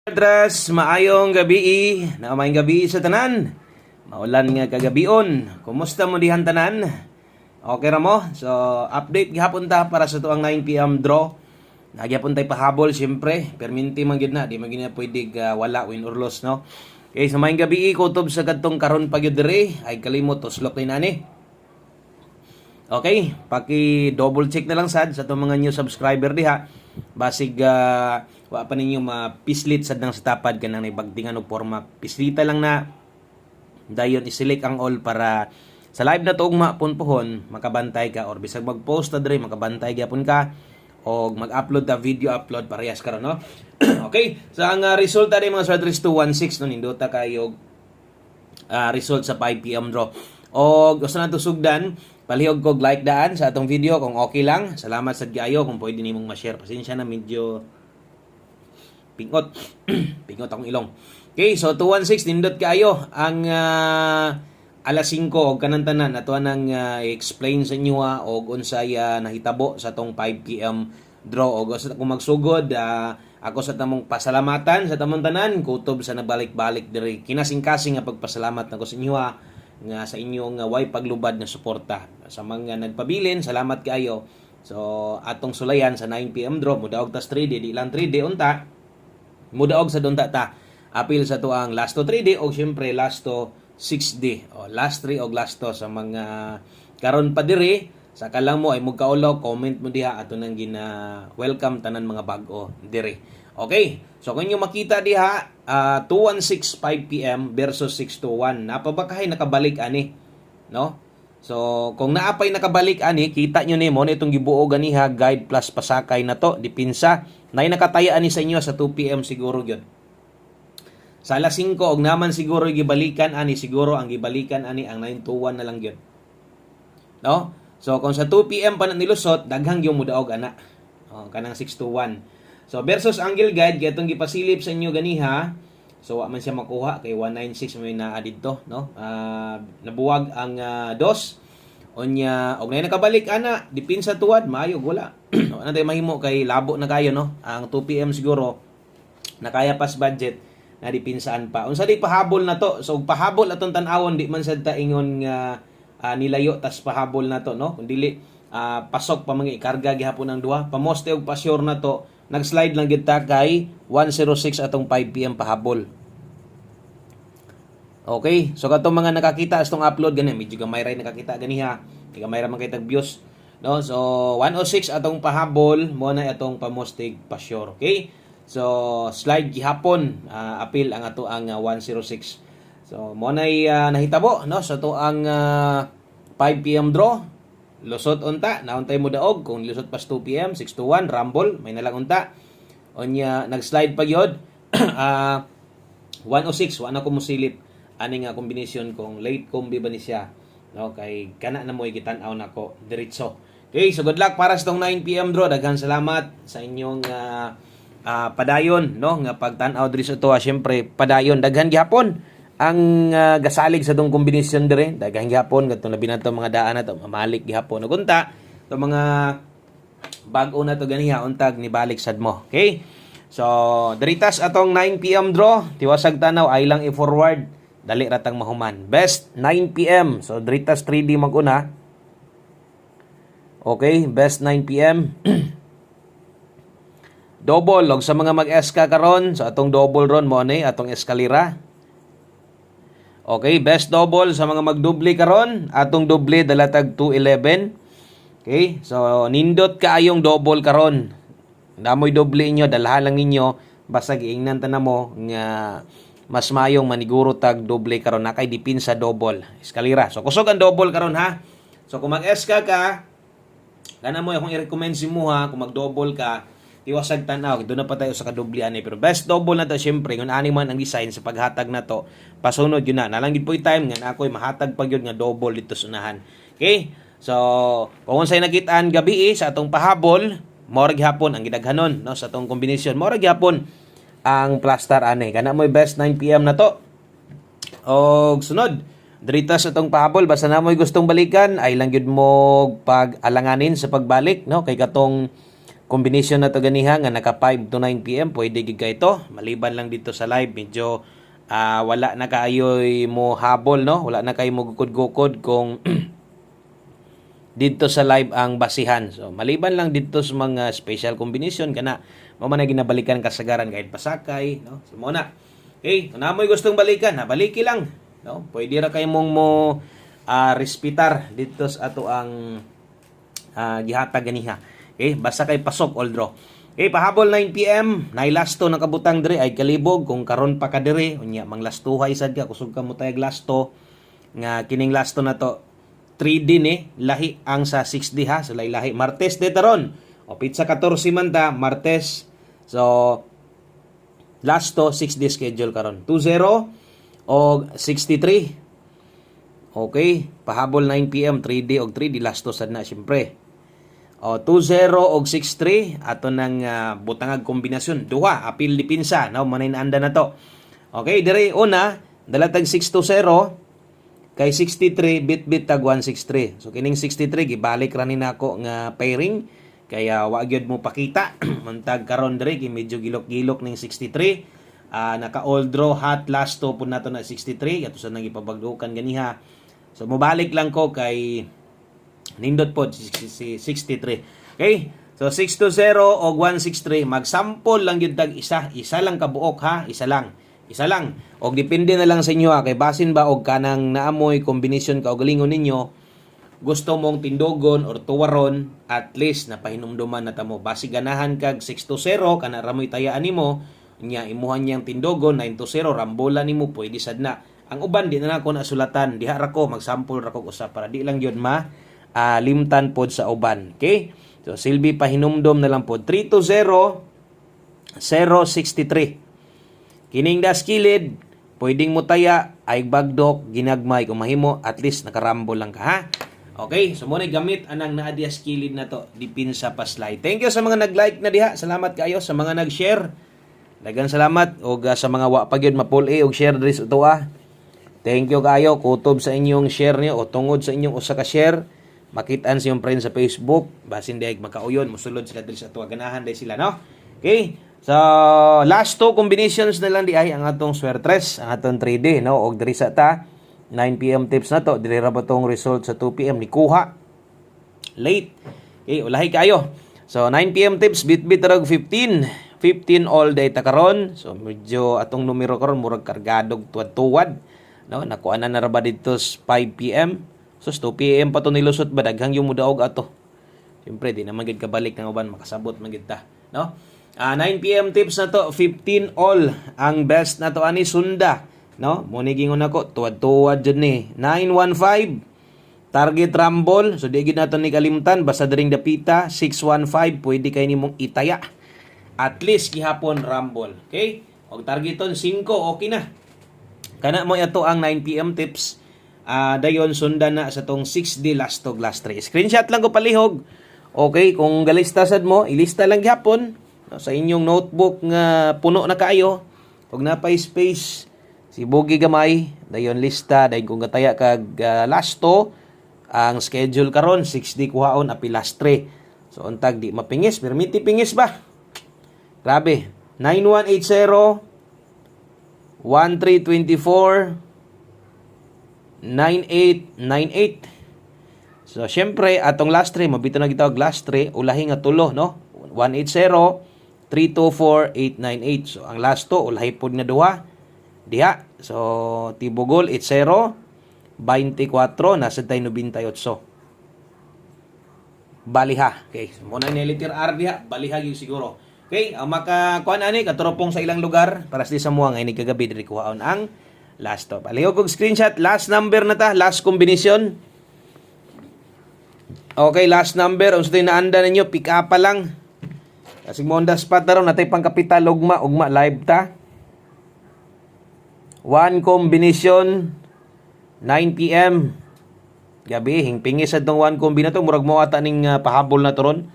Adras, maayong gabi, namayong gabi sa tanan. Maulan nga kagabion. Kumusta mo dihan tanan? Okay ra mo? So, update gihapon ta para sa tuang 9 PM draw. Nagyapon tay pahabol syempre, perminti man gyud na, di man gyud na pwede wala win or loss, no. Okay, sa maayong gabi kutob sa kadtong karon pa gyud diri, ay kalimot uslok ni nani. Okay, paki-double check na lang sad sa itong mga new subscriber diha. Basig wa pa ninyo mapislit sad nang sa tapad kanang naibagtingan og forma. Pislita lang na dayon i-select ang all para sa live na tuog mapunpuhon makabantay ka or bisag mag-post ta diri makabantay gyapon ka o mag-upload ta video upload parehas karon, no. Okay, so ang resulta ni mga Swadris 216 no nindota kayo result sa 5 PM draw. O gusto na sugdan, palihog kog like daan sa atong video kung okay lang. Salamat sa giayo kung pwede nimong ma-share. Pasensya na medyo pingot. Pingot akong ilong. Okay, so 216 nindot kaayo ang alas 5 og kanang tanan ato nang explain sa inyo og unsay nahitabo sa tong 5 PM draw og gusto ko magsugod ako sa tamong pasalamatan sa tamong tanan kutob sa nabalik-balik diri kinasing-kasing nga pagpasalamat nako sa inyo nga sa inyong way paglubad na suporta sa mga nagpabilin. Salamat kaayo. So atong sulayan sa 9 PM draw mudaog tas 3D di lang 3D unta mudaog sa dunta ta apil sa tuang last to 3D o syempre last to 6D o last 3 o last to sa mga karon pa diri sa kalang mo ay mugkaulo comment mo diha ato nang gina welcome tanan mga bag-o diri. Okay, so kung nyo makita diha 216 5 PM versus 621 napabakahay nakabalik ani, no? So kung naapay nakabalik ani kita nyo nimo itong gibuo ganiha guide plus pasakay na to dipinsa nay nakataya ani sa inyo sa 2 PM siguro gyud. Sa alas 5 og naman siguro gibalikan ani siguro ang gibalikan ani ang 921 na lang gyud. No? So kung sa 2 PM pa na nilusot daghang gyud mudaog ana. Kanang 621. So versus angle guide gatong gipasilip sa inyo ganiha. So wa man siya makuha kay 196 may naa didto, no? Nabuwag ang dos. Onya og nay nakabalik ana dipinsa tuwad maayo wala. Ano tay mahimo kay labo na kayo, no? Ang 2 PM siguro nakaya pas budget na dipinsaan pa. Unsa di pahabol na to? So pahabol atong tan-awon di man sad ta ingon nga nilayo tas pahabol na to, no? Kun dili pasok pa mga ikarga gihapon ang duha. Pamoste og pa-sure na to. Nag-slide lang gid ta kay 106 atong 5 PM pahabol. Okay, so katong mga nakakita astong upload gani medyo gamay ra nakakita ganiha. Gamay ra man kay tag views, no? So 106 atong pahabol mo na atong pamostig pa-sure. Okay? So slide gihapon apil ang ato ang 106. So mo na nahitabo, no? So to ang 5 PM draw. Lusot unta, nauntay mo daog kung lusot pas 2 PM, 6 to 1, rumble, may nalang unta. Onya nag-slide pa gyud. 106 wa na ko mosilip ani nga kombinasyon kung late combi ba ni siya, no? Kay kana na mo gitan-aw nako diretso. Okay, so good luck para sa tong 9 PM draw. Daghang salamat sa inyong padayon, no? Nga pagtan-aw diri sa tuwa, syempre padayon daghan gihapon ang gasalig sa tong kombinasyon dire daghang gihapon katong labi na to mga daan na to mamalik gihapon ug unta to mga bag-o na to ganiha untag ni balik sad mo. Okay, so diritas atong 9 PM draw tiwasag tanaw ay lang i-forward dali ratang mahuman best 9 PM. So diritas 3D mag-una. Okay, best 9 PM. Double og sa mga mag-eska karon so atong double ron mo ni atong eskalera. Okay, best double sa mga magdoble karon, atong doble dalatag 211. Okay, so nindot kaayong double karon. Damoy doble inyo, dalhan lang ninyo basta giingnan ta namo nga mas mayong maniguro tag doble karon nakay dipin sa double eskalera. So kusog ang double karon ha. So kung mag-eska ka, kana mo akong i-recommend si mo ha, kung mag-double ka, iwasag tanaw doon na pa tayo sa kadoble ani pero best double na to syempre kun ani man ang design sa paghatag na to pasunod yun na nalang gid po time nga ako'y mahatag pag yun nga double dito sa unahan. Okay, so kung unsay nakitaan gabi sa atong pahabol morag hapon ang gidaghanon, no, sa atong kombinasyon morag hapon ang plaster ani kana mo best 9 PM na to. Og sunod Drita sa tong pahabol, basta na mo'y gustong balikan, ay lang yun mo pag-alanganin sa pagbalik, no? Kay katong combination na to ganiha nga naka 5 to 9 PM pwede gid kay ito maliban lang dito sa live medyo wala na kaayoy mo habol no, wala na kay mo gukod-gukod kung dito sa live ang basihan. So maliban lang dito sa mga special combination kana mao man ginabalikan kasagaran kahit pasakay no. So mo na. Okay, kung namoy gustong balikan, baliki lang no. Pwede ra kay mong mo respitar dito sa ato ang gihatag ganiha. Okay, basta kay pasok all draw. Okay, pahabol 9 PM, nailasto na kabutang dire ay kalibog kung karon pa ka dire unya manglastuhay sad ka kusog ka mo tayag lasto nga kining lasto na to 3D ni lahi ang sa 6D ha, so lahi Martes de taron. O pizza 14 man ta Martes. So lasto 6D schedule karon. 20 o 63. Okay, pahabol 9 PM 3D og 3D lasto sad na syempre. O 2-0 og 6-3 ato nang butangag kombinasyon duha apil dipinsa no maninanda na to. Okay, dire una dalatag 6-0 kay 63 bit tag 163. So kining 63 gibalik ra ni nako nga pairing kaya wa gyud mo pakita mantag karon dire kay medyo gilok-gilok ning 63. Naka all draw hot last to pud nato na 63 ato sa nang ipabagdukan ganiha. So mobalik lang ko kay nindot po si 63. Okay? So 6-0 o 163 magsample lang gyud tag isa lang kabuok ha, isa lang. Og depende na lang sa inyo ha, kay basin ba og kanang naamoy combination ka og galingon ninyo gusto mong tindogon or tuwaron at least napahinumduman na tamo basi ganahan kag 6-0 kana ramoy tayaan nimo nya imuhan niyang tindogon 9-0 rambola nimo pwede sad na. Ang uban di na nako nasulatan diha ra ko magsample ra ko usa para di lang gyud limtan pod sa uban. Okay? So silbi pahinumdom na lang pod 3-0 063. Kining daskilid pwedeng mo taya ay bagdok ginagmay kung mahimo at least nakarambol lang ka ha. Okay, so muna gamit anang naa daskilid na to dipin sa paslay. Thank you sa mga nag-like na diha. Salamat kayo sa mga nag-share. Daghang salamat og sa mga wa pa gyud mapul og share diri sa tuwa. Thank you kayo kutob sa inyong share niyo o tungod sa inyong usa ka share. Makitaan sa iyong friend sa Facebook, basin daig makauyon, musulod sila diri sa tuwa ganahan day sila no. Okay? So last two combinations na lang di ay ang atong swertres, ang atong 3D no og diri sa ta 9 PM tips na to, diri ra ba tong result sa 2 PM ni kuha. Late. Okay, ulahi kayo. So 9 PM tips bit rag 15 all day ta karon. So medyo atong numero karon murag kargadog tuwad-tuwad no, nakuha na ra ba dito 5 PM. So 2 PM pa to nilusot ba daghang yung mudaog ato. Siyempre di naman gid kabalik ng uban makasabot man gid ta, no? 9 PM tips na to 15 all ang best na to ani sunda, no? Mo ni gingon nako tuwad-tuwad jud ni 915 target rumble. So di gid nato ni kalimtan basta diring dapita 615 pwede kay nimong itaya. At least gihapon rumble, okay? Og targeton 5 okay na. Kana mo ato ang 9 PM tips. Dayon sundan na sa tong 6D last to last 3. Screenshot lang ko palihog. Okay, kung galista sad mo, ilista lang gyapon sa inyong notebook nga puno na kaayo. Pag napay space, si Bogi gamay, dayon lista, dayon kung gataya kag last to, ang schedule karon 6D kuhaon api last 3. So untag di mapingis, permiti pingis ba? Grabe. 9180 1324 9898. So syempre atong last 3 mabito na gitawag last 3 ulahi nga tulo no 180 324 898. So ang last 2 ulahi pod nga duha diha. So tibugol 80 24 nasa tay 98. Baliha. Okay, so muna ni letter R diha baliha gyud siguro. Okay, ang makakuan ani katropong sa ilang lugar para sa mo nga ini kagabi diri kuhaon ang last to. Palihog og screenshot. Last number na ta. Last combination. Okay, last number. Unsa tay naanda ninyo, pick up pa lang. Kasi mo on the spot na ron. Natay pang kapital. Ugma live ta. One combination. 9 PM. Gabi. Hingpingis sa itong one combi na to. Murag mo ata ning pahabol na to ron.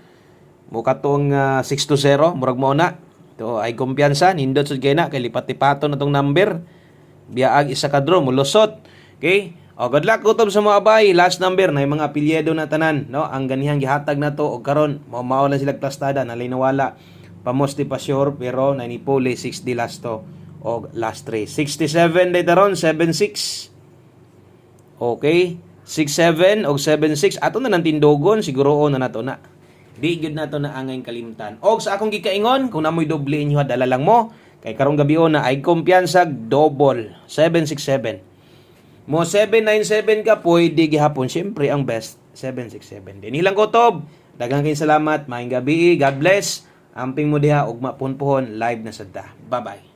Mukha tong 6-0. Murag mo na. Ito ay kumpiyansa. Nindot sa kaya na. Kay lipat-lipato na tong number. Biyaag isa ka draw, mulusot. Okay? O good luck kutob sa mga bay. Last number na yung mga apelyido na tanan, no? Ang ganihang gihatag na to og karon mao na sila plastada nalay nawala. Pamosti pa sure pero nanipuli 60 last to og last 3. 67 day taron 76. Okay? 67 og 76 ato na nang tindogon siguro na nato na. Di gyud nato na angay kalimtan. Og sa akong gikaingon kung namoy doble inyo dala lang mo kay karong gabi na ay kumpiyansa double 767. Mo 797 ka pwede gihapon syempre ang best 767. Din ilang kutob. Daghang kay salamat. Maayong gabi. God bless. Amping mo diha og mapunpuhon live na sadta. Bye-bye.